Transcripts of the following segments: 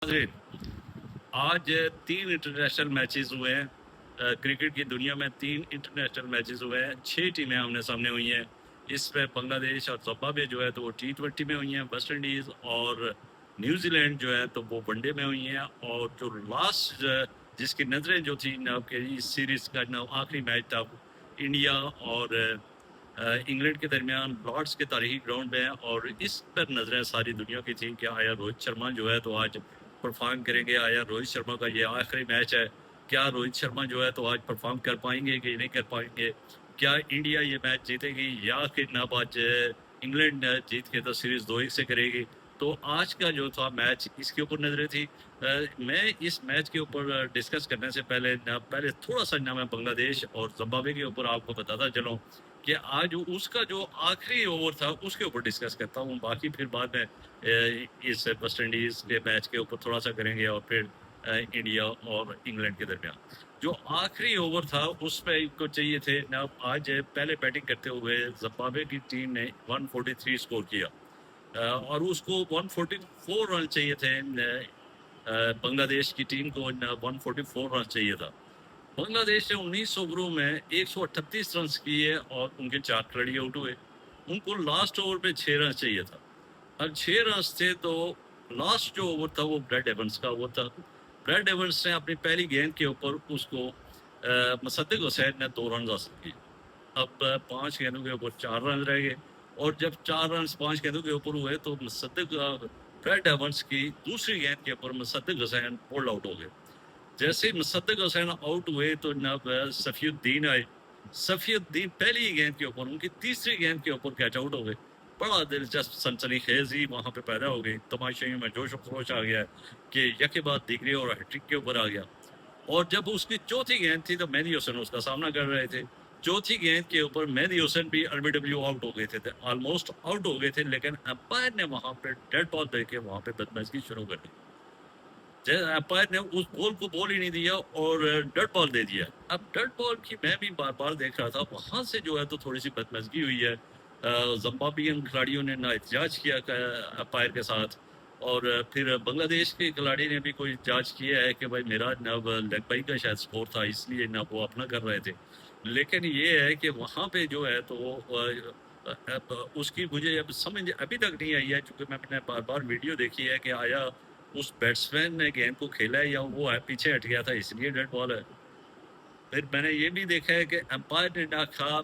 नाज़रीन, आज 3 international matches हुए हैं। क्रिकेट की दुनिया में 3 इंटरनेशनल मैचेस हुए हैं। 6 टीमें आमने सामने हुई हैं। इसमें बांग्लादेश और जिम्बाब्वे जो है तो वो T20 में हुई हैं। वेस्ट इंडीज़ और न्यूजीलैंड जो है तो वो वनडे में हुई हैं। और जो लास्ट जिसकी नज़रें जो थी ना कि इस सीरीज़ का ना आखिरी मैच था इंडिया और इंग्लैंड के दरमियान लॉर्ड्स के तारीखी ग्राउंड में है। और इस पर नज़रें सारी दुनिया की थी कि आया रोहित शर्मा जो है तो आज परफॉर्म करेंगे। आया रोहित शर्मा का ये आखिरी मैच है, क्या रोहित शर्मा जो है तो आज परफॉर्म कर पाएंगे कि नहीं कर पाएंगे? क्या इंडिया ये मैच जीतेगी या फिर ना आज इंग्लैंड जीत के तो सीरीज 2-1 से करेगी? तो आज का जो था मैच इसके ऊपर नजरें थी। मैं इस मैच के ऊपर डिस्कस करने से पहले थोड़ा सा ना मैं बांग्लादेश और जिम्बाब्वे के ऊपर आपको बताता चलूं कि आज उसका जो आखिरी ओवर था उसके ऊपर डिस्कस करता हूँ। बाकी फिर बाद में इस वेस्ट इंडीज के मैच के ऊपर थोड़ा सा करेंगे और फिर इंडिया और इंग्लैंड के दरमियान जो आखिरी ओवर था उसमें इनको चाहिए थे ना। आज पहले बैटिंग करते हुए जिम्बाब्वे की टीम ने 143 स्कोर किया और उसको 144 रन चाहिए थे। बांग्लादेश की टीम को 144 रन चाहिए था। बांग्लादेश ने 19 ओवरों में 138 रन किए और उनके 4 खिलाड़ी आउट हुए। उनको लास्ट ओवर पे 6 रन चाहिए था। अब 6 रन थे तो लास्ट जो ओवर था वो ब्रैड एवंस का ओवर था। ब्रैड एवंस ने अपनी पहली गेंद के ऊपर उसको मुसद्दिक हुसैन ने 2 रन हासिल किए। अब 5 गेंदों के ऊपर 4 रन रह गए और जब 4 रन 5 गेंदों के ऊपर हुए तो ब्रैड एवंस की दूसरी गेंद के ऊपर मुसद्दिक हुसैन बोल्ड आउट हो गए। जैसे ही मुसद्दिक हुसैन आउट हुए तो जनाब सफीउद्दीन आए। सफीउद्दीन पहली गेंद के ऊपर उनकी तीसरी गेंद के ऊपर कैच आउट हो गए। बड़ा दिलचस्प सनसनीखेजी वहां पे पैदा हो गई। तमाशाइयों में जोश खरोश आ गया कि यके बाद दिगरी और हैट्रिक के ऊपर आ गया। और जब उसकी चौथी गेंद थी तो मेहदी हुसैन उसका सामना कर रहे थे। चौथी गेंद के ऊपर मेहदी हुसैन भी अल्बीडब्ल्यू आउट हो गए थे, ऑलमोस्ट आउट हो गए थे, लेकिन अंपायर ने वहां पे डेड बॉल देके वहां पे बदमाशी शुरू कर दी। अंपायर ने उस बॉल को बॉल ही नहीं दिया और डॉट बॉल दे दिया। अब डॉट बॉल की मैं भी बार बार देख रहा था, वहां से जो है तो थोड़ी सी बदमजगी हुई है। जिम्बाब्वियन खिलाड़ियों ने ना एहतजाज किया अंपायर के साथ और फिर बांग्लादेश के खिलाड़ी ने भी कोई जांच किया है कि भाई मेरा ना लेग बाई का शायद स्कोर था इसलिए ना वो अपना कर रहे थे। लेकिन ये है कि वहां पे जो है तो उसकी मुझे अब समझ अभी तक नहीं आई है, क्योंकि मैंने बार बार वीडियो देखी है कि आया उस बैट्समैन ने गेंद को खेला है या वो है पीछे हट गया था इसलिए डेड बॉल है। फिर मैंने ये भी देखा है कि अंपायर ने ना खा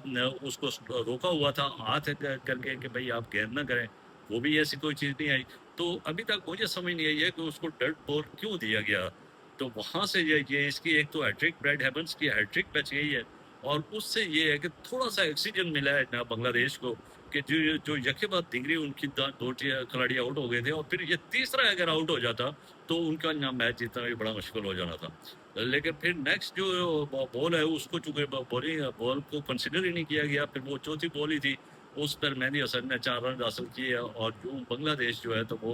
उसको रोका हुआ था हाथ करके कि भाई आप गेंद ना करें, वो भी ऐसी कोई चीज़ नहीं आई। तो अभी तक मुझे समझ नहीं आई है कि उसको डेड बॉल क्यों दिया गया। तो वहां से ये इसकी एक तो हैट्रिक, ब्रैड हेवंस की हैट्रिक बच गई है और उससे ये है कि थोड़ा सा ऑक्सीजन मिला है ना बांग्लादेश को कि जो जो यके बाद दिगरी उनकी दो खिलाड़ी आउट हो गए थे और फिर ये तीसरा अगर आउट हो जाता तो उनका ना मैच जीतना भी बड़ा मुश्किल हो जाना था। लेकिन फिर नेक्स्ट जो बॉल है उसको चूंकि बॉल को कंसिडर ही नहीं किया गया, फिर वो चौथी बॉल ही थी, उस पर मेहदी हसन ने 4 रन हासिल किए और जो बांग्लादेश जो है तो वो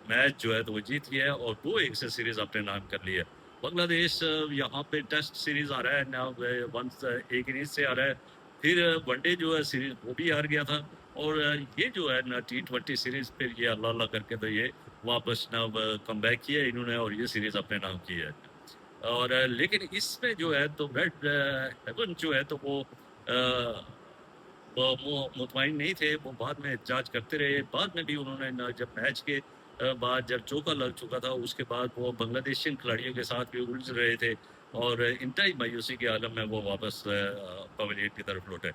मैच जो है तो वो जीत गया है और 2-1 से सीरीज अपने नाम कर ली है। बांग्लादेश यहाँ पे टेस्ट सीरीज आ रहा है ना, वंस एक इनिंग से आ रहा है। फिर वनडे जो है सीरीज वो भी हार गया था और ये जो है ना T20 सीरीज फिर ये अल्लाह अल्लाह करके तो ये वापस ना कम बैक किया इन्होंने और ये सीरीज अपने नाम की है। और लेकिन इसमें जो है तो ब्रैड एवंस जो है तो वो मुतमईन नहीं थे। वो बाद में जांच करते रहे, बाद में भी उन्होंने जब मैच के बाद जब चौका लग चुका था उसके बाद वो बांग्लादेशी खिलाड़ियों के साथ भी उलझ रहे थे और इंतहाई मायूसी के आलम में वो वापस पवेलियन की तरफ लौटे।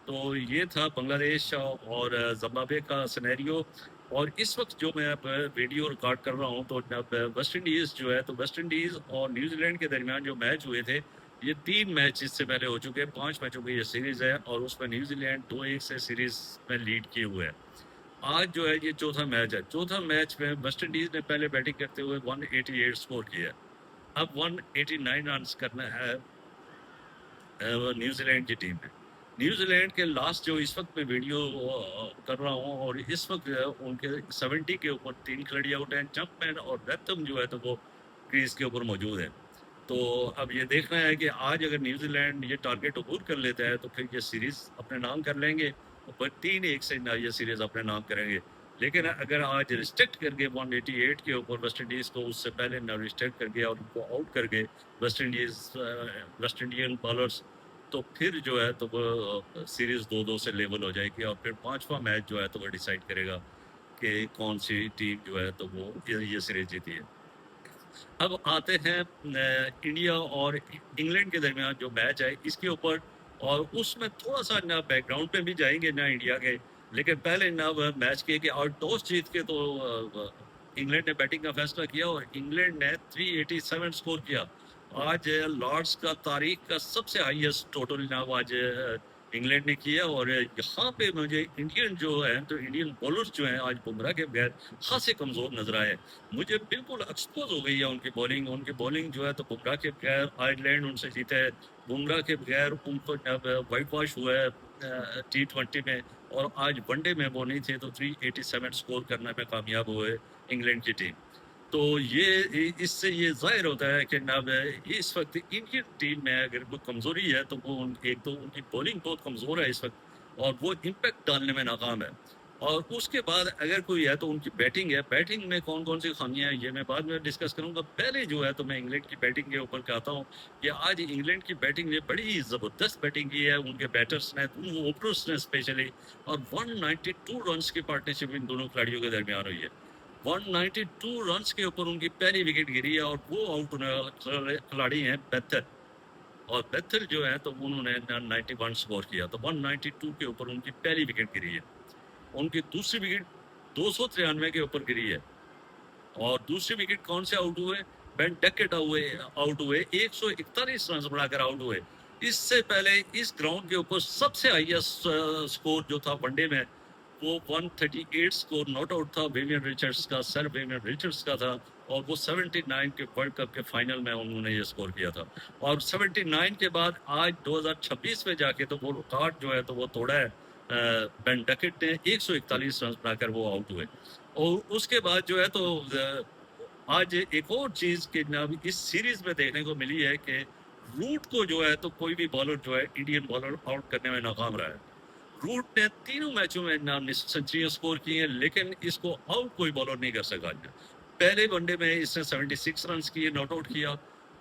तो ये था बांग्लादेश और जिम्बाब्वे का सिनेरियो। और इस वक्त जो मैं अब वीडियो रिकॉर्ड कर रहा हूँ तो अब वेस्ट इंडीज़ जो है तो वेस्ट इंडीज़ और न्यूजीलैंड के दरमियान जो मैच हुए थे ये 3 मैच इससे पहले हो चुके हैं। 5 मैचों की ये सीरीज़ है और उसमें न्यूजीलैंड 2-1 से सीरीज़ में लीड किए हुए है। आज जो है ये चौथा मैच है। चौथा मैच में वेस्ट इंडीज़ ने पहले बैटिंग करते हुए 188 स्कोर किया है। अब 189 रन करना है न्यूजीलैंड की टीम है। न्यूजीलैंड के लास्ट जो इस वक्त मैं वीडियो कर रहा हूँ और इस वक्त उनके 70 के ऊपर 3 खिलाड़ी आउट हैं। जंपमैन और रैथम जो है तो वो क्रीज के ऊपर मौजूद है। तो अब ये देखना है कि आज अगर न्यूजीलैंड ये टारगेट अबूर कर लेता है तो फिर ये सीरीज अपने नाम कर लेंगे और फिर 3-1 से ये सीरीज अपने नाम करेंगे। लेकिन अगर आज रिस्ट्रिक्ट करके 188 के ऊपर वेस्ट इंडीज़ को उससे पहले ना रिस्ट्रिक्ट करके और उनको आउट करके वेस्ट इंडियन बॉलर्स, तो फिर जो है तो वो सीरीज 2-2 से लेवल हो जाएगी और फिर पांचवा मैच जो है तो वो डिसाइड करेगा कि कौन सी टीम जो है तो वो ये सीरीज जीती है। अब आते हैं इंडिया और इंग्लैंड के दरमियान जो मैच है इसके ऊपर, और उसमें थोड़ा सा ना बैकग्राउंड पे भी जाएंगे ना इंडिया के, लेकिन पहले ना मैच के कि और टॉस जीत के तो इंग्लैंड ने बैटिंग का फैसला किया और इंग्लैंड ने 387 स्कोर किया। आज लॉर्ड्स का तारीख का सबसे हाईएस्ट टोटल ना आज इंग्लैंड ने किया। और यहाँ पे मुझे इंडियन जो है तो इंडियन बॉलर्स जो हैं आज बुमराह के बगैर खासे कमजोर नजर आए। मुझे बिल्कुल एक्सपोज हो गई है उनकी बॉलिंग जो है तो बुमराह के बगैर आयरलैंड उनसे जीता है, बुमराह के बगैर उनको वाइट वॉश हुआ है T20 में, और आज वनडे में वो नहीं थे तो 387 स्कोर करने में कामयाब हुए इंग्लैंड की टीम। तो ये इससे ये जाहिर होता है कि अब इस वक्त इंडियन टीम में अगर कोई कमजोरी है तो वो एक तो उनकी बॉलिंग बहुत कमजोर है इस वक्त और वो इम्पैक्ट डालने में नाकाम है। और उसके बाद अगर कोई है तो उनकी बैटिंग है, बैटिंग में कौन कौन सी खामियां हैं ये मैं बाद में डिस्कस करूंगा। पहले जो है तो मैं इंग्लैंड की बैटिंग के ऊपर कहता हूँ कि आज इंग्लैंड की बैटिंग ने बड़ी जबरदस्त बैटिंग की है उनके बैटर्स ने, ओपनर्स ने स्पेशली, और 192 रन की पार्टनरशिप इन दोनों खिलाड़ियों के दरमियान हुई है। 192 रन्स के ऊपर उनकी पहली विकेट गिरी है और वो आउट होने वाले खिलाड़ी हैं बेथल, और बेथल जो है तो उन्होंने 91 स्कोर किया, तो 192 के ऊपर उनकी पहली विकेट गिरी है। उनकी दूसरी विकेट 293 के ऊपर गिरी है, और दूसरी विकेट कौन से आउट हुए? बेन डकेट आउट हुए 141 रन बनाकर आउट हुए। इससे पहले इस ग्राउंड के ऊपर सबसे हाईएस्ट स्कोर जो था वनडे में वो 138 स्कोर नॉट आउट था विवियन रिचर्ड्स का, सर विवियन रिचर्ड्स का था, और वो 79 के वर्ल्ड कप के फाइनल में उन्होंने ये स्कोर किया था। और 79 के बाद आज 2026 में जाके तो वो रिकॉर्ड जो है तो वो तोड़ा है बेन डकेट ने, 141 रन बनाकर वो आउट हुए। और उसके बाद जो है तो आज एक और चीज के नाम इस सीरीज में देखने को मिली है कि रूट को जो है तो कोई भी बॉलर जो है इंडियन बॉलर आउट करने में नाकाम रहा है। रूट ने तीनों मैचों में नाम सेंचुरियां स्कोर की हैं, लेकिन इसको आउट कोई बॉलर नहीं कर सका। पहले वनडे में इसने 76 रन किए, नॉट आउट किया,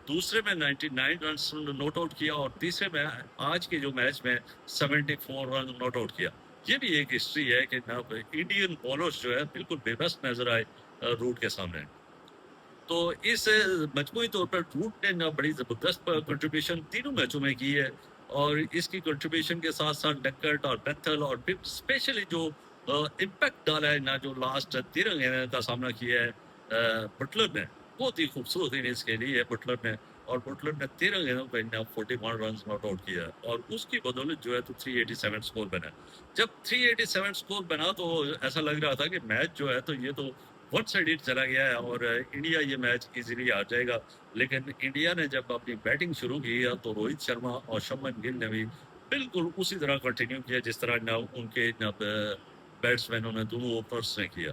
दूसरे में 99 रन नॉट आउट किया, और तीसरे में आज के जो मैच में 74 रन नॉट आउट किया। ये भी एक हिस्ट्री है कि इंडियन बॉलर्स जो है बिल्कुल बेबस नजर आए रूट के सामने। तो इस मजमूई तौर पर रूट ने ना बड़ी ज़बरदस्त कंट्रीब्यूशन तीनों मैचों में की है, और इसकी कंट्रीब्यूशन के साथ साथ डक्कट और बेथल और फिर स्पेशली जो इम्पैक्ट डाला है ना, जो लास्ट 13 गेंद का सामना किया है बटलर ने, बहुत ही खूबसूरत इनिंग्स खेली है बटलर ने, और बटलर ने 13 गेंदों पर 41 रन नॉट आउट किया, और उसकी बदौलत जो है तो 387 स्कोर बना। जब 387 स्कोर बना तो ऐसा लग रहा था कि मैच जो है तो ये तो वन साइडेड चला गया है और इंडिया ये मैच इजीली हार जाएगा। लेकिन इंडिया ने जब अपनी बैटिंग शुरू की तो रोहित शर्मा और शुभमन गिल ने भी बिल्कुल उसी तरह कंटिन्यू किया जिस तरह ना उनके बैट्समैनों ने, दोनों ओपनर्स ने किया,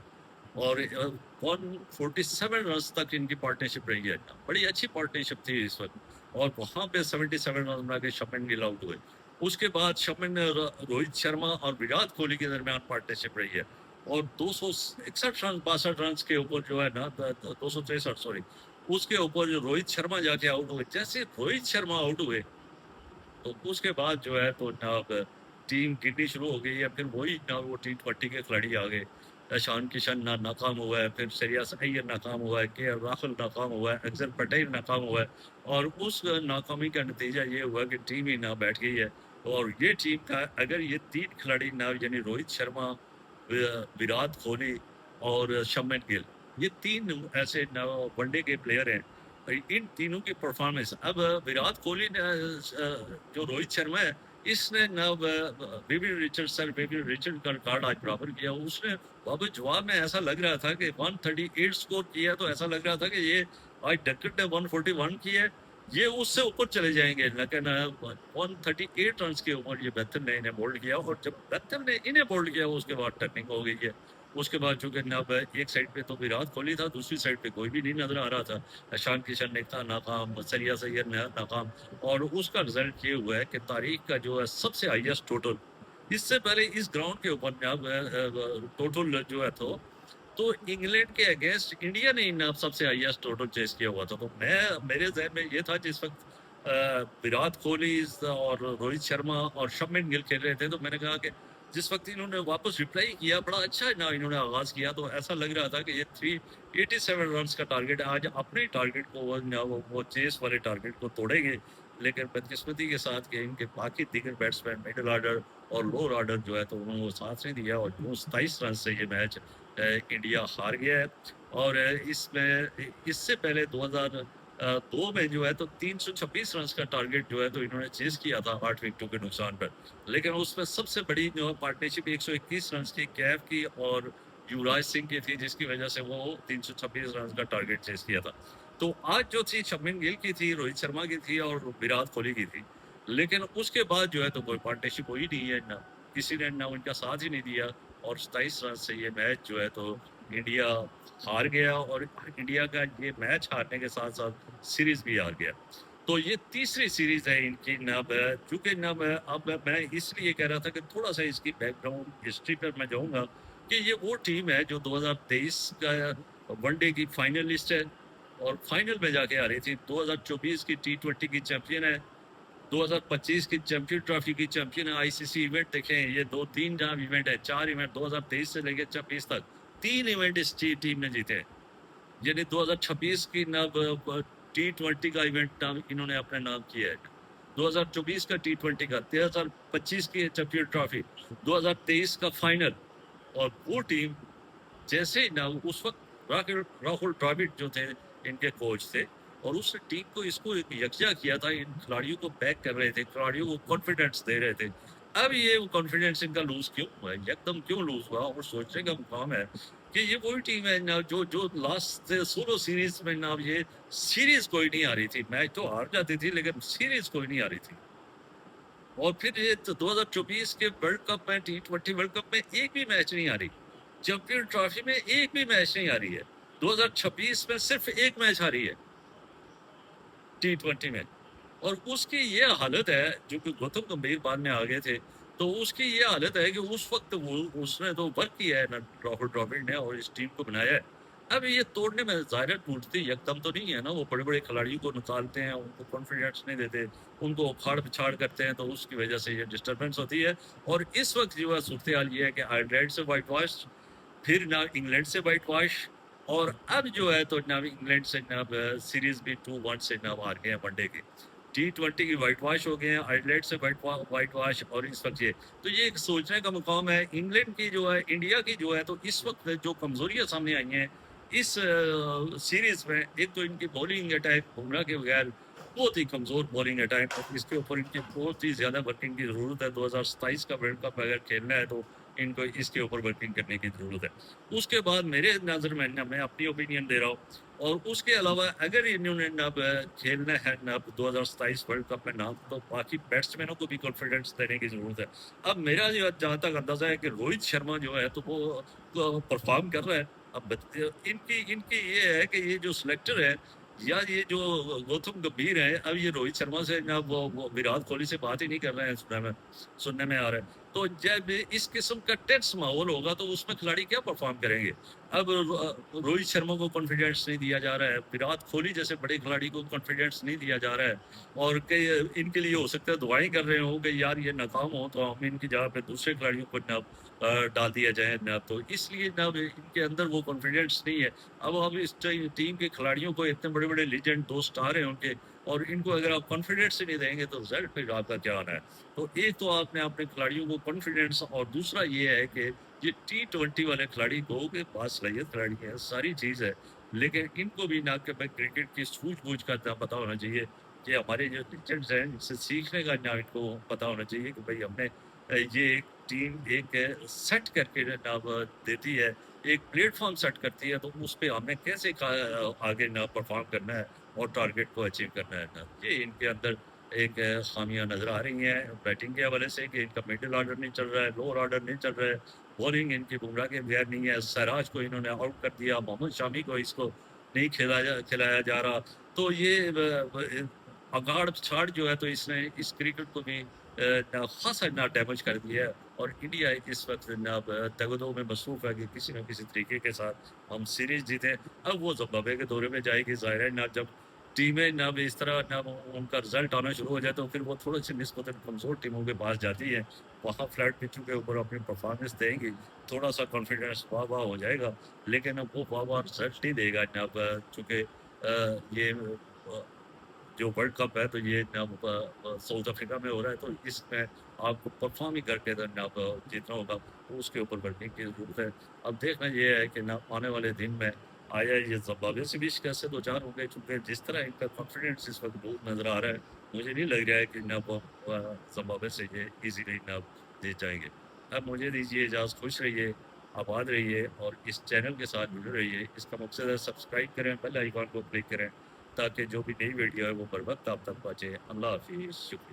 और 147 रन तक इनकी पार्टनरशिप रही है। बड़ी अच्छी पार्टनरशिप थी इस वक्त, और वहां पे 77 रन बना के शुभमन गिल आउट हुए। उसके बाद रोहित शर्मा और विराट कोहली के दरमियान पार्टनरशिप रही है, और 261 रन 62 रन के ऊपर जो है ना 263 सॉरी, उसके ऊपर जो रोहित शर्मा जाके आउट हुए। जैसे रोहित शर्मा आउट हुए तो उसके बाद जो है तो ना टीम गिरनी शुरू हो गई है। फिर वही ना वो T20 के खिलाड़ी आ गए, ईशान किशन ना नाकाम हुआ है, फिर श्रेयस अय्यर नाकाम हुआ है, के राहुल नाकाम हुआ है, अक्षर पटेल नाकाम हुआ है, और उस नाकामी का नतीजा ये हुआ कि टीम ही ना बैठ गई है। और ये टीम का अगर ये तीन खिलाड़ी ना, यानी रोहित शर्मा, विराट कोहली और शुभमन गिल, ये तीन ऐसे वनडे के प्लेयर हैं, इन तीनों की परफॉर्मेंस। अब विराट कोहली ने जो रोहित शर्मा है, इसने ना Vivian Richard, sir Vivian Richard का रिकॉर्ड आज बराबर किया। उसने अब जवाब में ऐसा लग रहा था कि 138 स्कोर किया, तो ऐसा लग रहा था कि ये आज डक्कट ने 141 किया है, ये उससे ऊपर चले जाएंगे। लेकिन 138 रन के ऊपर ये बेथल ने इन्हें बोल्ड किया, और जब बेथल ने इन्हें बोल्ड किया उसके बाद टर्निंग हो गई है। उसके बाद चूंकि अब एक साइड पे तो विराट कोहली था, दूसरी साइड पे कोई भी नहीं नजर आ रहा था। ईशान किशन ने था नाकाम, सरिया सैयद ने नाकाम, और उसका रिजल्ट ये हुआ है कि तारीख का जो है सबसे हाईएस्ट टोटल इससे पहले इस ग्राउंड के ऊपर टोटल जो है तो इंग्लैंड के अगेंस्ट इंडिया ने इन सबसे हाईएस्ट टोटल चेस किया हुआ था। तो मैं मेरे जहन में ये था जिस वक्त विराट कोहली और रोहित शर्मा और शुभमन गिल खेल रहे थे, तो मैंने कहा कि जिस वक्त इन्होंने वापस रिप्लाई किया बड़ा अच्छा ना इन्होंने आगाज किया, तो ऐसा लग रहा था कि ये 387 रन का टारगेट है, आज अपने टारगेट को वो चेस वाले टारगेट को तोड़ेंगे। लेकिन बदकिस्मती के साथ कि इनके बाकी दीगर बैट्समैन मिडिल ऑर्डर और लोअर ऑर्डर जो है तो उन्होंने वो साथ नहीं दिया, और जो 27 रन से ये मैच इंडिया हार गया है। और इसमें इससे पहले 2002 में जो है तो 326 रन का टारगेट जो है तो इन्होंने चेज किया था 8 विकेटों के नुकसान पर, लेकिन उसमें सबसे बड़ी जो है पार्टनरशिप 121 रन की कैफ की और युवराज सिंह की थी, जिसकी वजह से वो 326 रन का टारगेट चेज किया था। तो आज जो थी शुभमन गिल की थी, रोहित शर्मा की थी और विराट कोहली की थी, लेकिन उसके बाद जो है तो कोई पार्टनरशिप हुई नहीं है, ना किसी ने ना उनका साथ ही नहीं दिया, और 27 रन से ये मैच जो है तो इंडिया हार गया, और इंडिया का ये मैच हारने के साथ साथ सीरीज भी हार गया। तो ये तीसरी सीरीज है इनकी नब, चूंकि नब अब मैं इसलिए कह रहा था कि थोड़ा सा इसकी बैकग्राउंड हिस्ट्री पर मैं जाऊंगा कि ये वो टीम है जो 2023 का वनडे की फाइनलिस्ट है और फाइनल में जाके आ रही थी। 2024 की T20 की चैंपियन है, 2025 की चैंपियन ट्रॉफी की चैंपियन है। आईसीसी इवेंट देखें, ये 2-3 जहां इवेंट है, 4 इवेंट 2023 से लेकर 26 तक 3 इवेंट इस टीम ने जीते हैं। यानी 2026 की नब T20 का इवेंट नाम इन्होंने अपने नाम किया है, 2024 का T20 का, 2025 की चैंपियन ट्रॉफी, 2023 का फाइनल। और वो टीम जैसे ही ना उस वक्त राहुल द्रविड़ जो थे इनके कोच थे, और उस टीम को इसको एक यकजा किया था, इन खिलाड़ियों को बैक कर रहे थे, खिलाड़ियों को कॉन्फिडेंस दे रहे थे। अब ये कॉन्फिडेंस इनका लूज क्यों हुआ है, एकदम क्यों लूज हुआ, और सोचने का मुकाम है कि ये वही टीम है ना जो जो लास्ट 16 सीरीज में ना ये सीरीज कोई नहीं आ रही थी, मैच तो हार जाती थी लेकिन सीरीज कोई नहीं आ रही थी। और फिर ये 2024 के वर्ल्ड कप में, T20 वर्ल्ड कप में एक भी मैच नहीं आ रही, चैंपियन ट्रॉफी में एक भी मैच नहीं आ रही है, 2026 में सिर्फ एक मैच आ रही है T20 में। और उसकी ये हालत है, जो कि गौतम गंभीर बाद में आ गए थे, तो उसकी ये हालत है कि उस वक्त वो उसने तो वर्क किया है ना राहुल द्रविड़ ने, और इस टीम को बनाया है। अब ये तोड़ने में ज़ाहिर टूटती एकदम तो नहीं है ना, वो बड़े बड़े खिलाड़ियों को निकालते हैं, उनको कॉन्फिडेंस नहीं देते, उनको उखाड़ पिछाड़ करते हैं, तो उसकी वजह से ये डिस्टर्बेंस होती है। और इस वक्त जो है सूरत हाल ये है कि आयरलैंड से वाइट वॉश, फिर ना इंग्लैंड से वाइट वॉश, और अब जो है तो ना इंग्लैंड से ना सीरीज भी 2-1 से ना हार गए हैं वनडे की, T20 की वाइट वॉश हो गए हैं, आयरलैंड से वाइट वॉश, और इस वक्त ये तो ये एक सोचने का मुकाम है इंग्लैंड की जो है, इंडिया की जो है, तो इस वक्त जो कमजोरियां सामने आई हैं इस सीरीज में, एक तो इनकी बॉलिंग अटैक बुमराह के बगैर बहुत ही कमजोर बॉलिंग अटैक, और इसके ऊपर इनकी बहुत ही ज्यादा वर्किंग की जरूरत है। 2027 का वर्ल्ड कप अगर खेलना है तो इनको इसके ऊपर वर्किंग करने की जरूरत है। उसके बाद मेरे नजर में ना, मैं अपनी ओपिनियन दे रहा हूँ, और उसके अलावा अगर इन्होंने अब खेलना है ना 2027 वर्ल्ड कप में ना, तो बाकी बैट्समैनों को भी कॉन्फिडेंस देने की जरूरत है। अब मेरा जो जहाँ तक अंदाजा है कि रोहित शर्मा जो है तो वो परफॉर्म कर रहा है। अब इनकी इनकी ये है कि ये जो सिलेक्टर है या ये जो गौतम गंभीर है, अब ये रोहित शर्मा से ना वो विराट कोहली से बात ही नहीं कर रहे हैं, सुनने में आ रहा है। तो जब इस किस्म का टेंस माहौल होगा तो उसमें खिलाड़ी क्या परफॉर्म करेंगे। अब रोहित शर्मा को कॉन्फिडेंस नहीं दिया जा रहा है, विराट कोहली जैसे बड़े खिलाड़ी को कॉन्फिडेंस नहीं दिया जा रहा है, और कई इनके लिए हो सकता है दुआएं कर रहे हो कि यार ये नाकाम हो तो हम इनकी जगह पे दूसरे खिलाड़ियों को ना डाल दिया जाए ना, तो इसलिए ना इनके अंदर वो कॉन्फिडेंस नहीं है। अब इस टीम के खिलाड़ियों को इतने बड़े बड़े लीजेंड 2 स्टार हैं उनके, और इनको अगर आप कॉन्फिडेंस ही नहीं देंगे तो रिजल्ट फिर आपका क्या आना है। तो एक तो आपने अपने खिलाड़ियों को कॉन्फिडेंस, और दूसरा ये है कि ये T20 वाले खिलाड़ी को के पास सलाहियत खिलाड़ी है, सारी चीज़ है, लेकिन इनको भी ना कि भाई क्रिकेट की सूझबूझ का इतना पता होना चाहिए कि हमारे जो टीचर्स हैं इनसे सीखने का ना इनको पता होना चाहिए कि भाई हमने ये एक टीम एक सेट करके ना देती है, एक प्लेटफॉर्म सेट करती है, तो उस पे हमने कैसे आगे ना परफॉर्म करना है और टारगेट को अचीव करना है ना, ये इनके अंदर एक खामियां नजर आ रही हैं बैटिंग के हवाले से कि इनका मिडिल ऑर्डर नहीं चल रहा है, लोअर ऑर्डर नहीं चल रहा है, बॉलिंग इनकी बुमराह के बगैर नहीं है, सराज को इन्होंने आउट कर दिया, मोहम्मद शामी को इसको नहीं खिलाया जा रहा। तो ये अगाड़ छाड़ जो है तो इसने इस क्रिकेट को भी खासा ना डैमेज कर दिया है। और इंडिया इस वक्त जनाब तगदो में मसरूफ़ है कि किसी न किसी तरीके के साथ हम सीरीज़ जीतें। अब वो ज़िम्बाब्वे के दौरे में जाएगी, ज़ाहिर है ना, जब टीमें ना इस तरह ना उनका रिज़ल्ट आना शुरू हो जाए तो फिर वो थोड़ी-सी निस्बतन कमज़ोर टीमों के पास जाती हैं। वहाँ फ्लैट पिचों के ऊपर अपनी परफ़ॉर्मेंस देंगी, थोड़ा-सा कॉन्फिडेंस वाह-वाह हो जाएगा, लेकिन अब वो वाह-वाह रिज़ल्ट नहीं देगा जनाब, चूँकि ये जो वर्ल्ड कप है तो ये जनाब साउथ अफ्रीका में हो रहा है, तो इसमें आपको परफॉर्म ही करके जनाब जीतना होगा, तो उसके ऊपर वर्किंग की ज़रूरत है। अब देखना ये है कि ना आने वाले दिन में आया ये ज़िम्बाब्वे से भी शिकस्त से दो-चार होंगे, चूँकि जिस तरह इनका कॉन्फिडेंस इस वक़्त बहुत नज़र आ रहा है, मुझे नहीं लग रहा है कि जनाब ज़िम्बाब्वे से ये ईज़िली जनाब जीत जाएँगे। अब मुझे दीजिए इजाज़त, खुश रहिए, आबाद रहिए और इस चैनल के साथ जुड़े रहिए। इसका मकसद है सब्सक्राइब करें, बेल आइकन को क्लिक करें, ताकि जो भी नई वीडियो है वो बर वक़्त आप तक पहुँचे। अल्लाह हाफ़िज़, शुक्रिया।